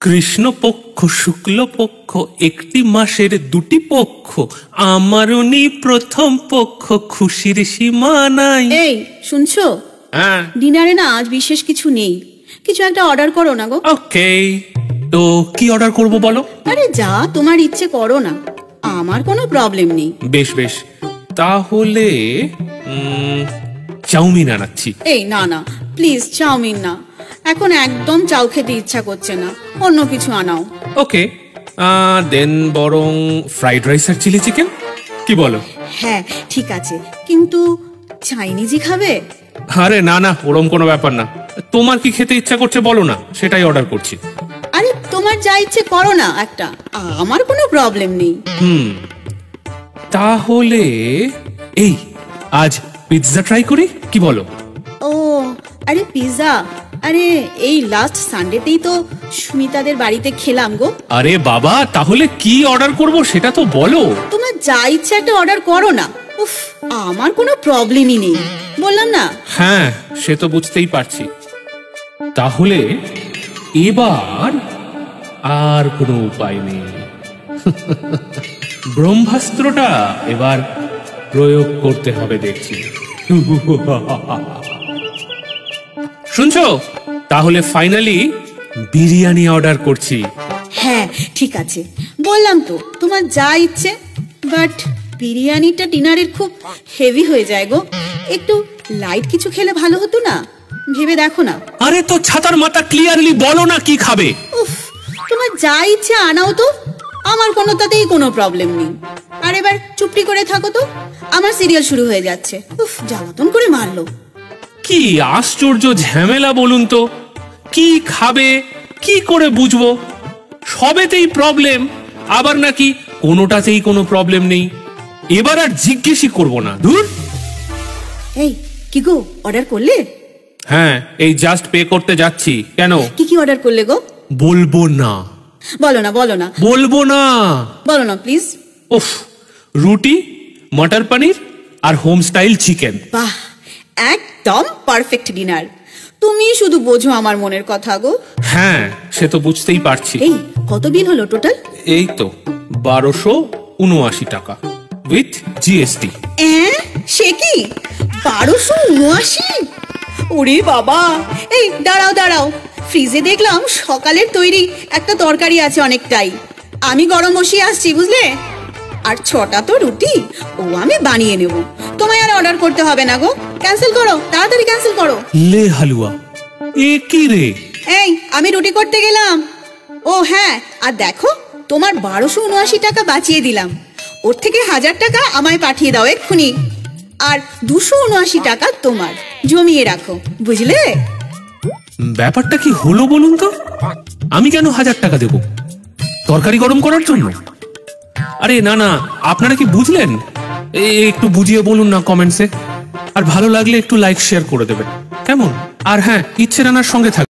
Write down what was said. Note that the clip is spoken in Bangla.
কৃষ্ণপক্ষ শুক্লপক্ষ একটি মাসের দুটি পক্ষ, আমারও নেই প্রথম পক্ষ, খুশির সীমা নাই। এই শুনছো? হ্যাঁ, ডিনারে না আজ বিশেষ কিছু নেই, কিছু একটা অর্ডার করো না গো। ওকে, তো কি অর্ডার করব বলো? আরে যা তোমার ইচ্ছে করো না, আমার কোনো প্রবলেম নেই। বেশ বেশ, তাহলে চাউমিন আনাচ্ছি। এই না না প্লিজ, চাউমিন না, এখন একদম চাউ খেতে ইচ্ছা করছে না, অন্য কিছু আনাও। ওকে, দেন বরং ফ্রাইড রাইস আর চিলি চিকেন, কি বলো? হ্যাঁ ঠিক আছে, কিন্তু চাইনিজই খাবে? আরে না না, ওরম কোনো ব্যাপার না। তোমার কি খেতে ইচ্ছা করছে বলো না, সেটাই অর্ডার করছি। আরে তোমার যা ইচ্ছে করো না একটা, আমার কোনো প্রবলেম নেই। তাহলে এই আজ পিৎজা ট্রাই করি, কি বলো? ও আরে পিৎজা, আরে এই লাস্ট সানডেতেই তো সুমিতাদের বাড়িতে খেলাম গো। আরে বাবা, তাহলে কি অর্ডার করব সেটা তো বলো। তোমার যা ইচ্ছে একটা অর্ডার করো না। উফ, আমার কোনো প্রবলেমই নেই, বললাম না। হ্যাঁ, সে তো বুঝতেই পারছি। তাহলে এবার আর কোনো উপায় নেই, ব্রহ্মাস্ত্রটা এবার প্রয়োগ করতে হবে দেখছি। শুনছো? তাহলে ফাইনালি বিরিয়ানি অর্ডার করছি। হ্যাঁ ঠিক আছে, বললাম তো তোমার যা ইচ্ছে, বাট বিরিয়ানিটা ডিনারের খুব হেভি হয়ে যায় গো, একটু লাইট কিছু খেলে ভালো হতো না? ভেবে দেখো না। আরে তো ছাতার মাথা ক্লিয়ারলি বলো না কি খাবে। উফ, তোমার যা ইচ্ছে আনাও তো, আমার কোনো তাতেই কোনো প্রবলেম নেই। আর এবার চুপটি করে থাকো তো, আমার সিরিয়াল শুরু হয়ে যাচ্ছে। উফ, জ্বালাতন করে মারলো। কি আশ্চর্য ঝামেলা বলুন তো, কি খাবে কি করে বুঝবো? সবেতেই প্রবলেম, আবার নাকি কোনোটাতেই কোনো প্রবলেম নেই। এবার আর জিজ্ঞেসই করব না, ধুর। এই কি গো, অর্ডার করলে? হ্যাঁ, এই জাস্ট পে করতে যাচ্ছি। কেন? কি কি অর্ডার করলে গো? বলবো না। বলো না বলো না বলবো না। বলো না প্লিজ। উফ, রুটি, মটর পনির আর হোম স্টাইল চিকেন। বাহ, একদম পারফেক্ট ডিনার। তুমি শুধু বোঝো আমার মনের কথা গো। হ্যাঁ, সে তো বুঝতেই পারছি। এই কত বিল হলো টোটাল? এই তো 1279 টাকা উইথ জিএসটি। সে কি 1279? ওরে বাবা, এই দাঁড়াও দাঁড়াও, ফ্রিজে দেখলাম সকালের তৈরি একটা তরকারি আছে অনেকটাই, আমি গরম বসিয়ে আসছি বুঝলে। আর 6টা তো রুটি, ও আমি বানিয়ে নেব, তোমায় আর অর্ডার করতে হবে না গো। ক্যান্সেল করো, তাড়াতাড়ি ক্যান্সেল করো। লে হালুয়া, এ কি রে? এই আমি রুটি করতে গেলাম। ও হ্যাঁ, আর দেখো তোমার 1279 টাকা বাঁচিয়ে দিলাম, ওর থেকে 1000 টাকা আমায় পাঠিয়ে দাও এক্ষুনি, আর 279 টাকা তোমার, জমিয়ে রাখো, বুঝলে? ব্যাপারটা কি হলো বলুন তো? আমি কেন 1000 টাকা দেব তরকারি গরম করার জন্য? আরে না না, আপনারা কি বুঝলেন? একটু বুঝিয়ে বলুন না কমেন্টসে, আর ভালো লাগলে একটু লাইক শেয়ার করে দেবেন, কেমন? আর হ্যাঁ, ইচ্ছে রানার সঙ্গে থাকবেন।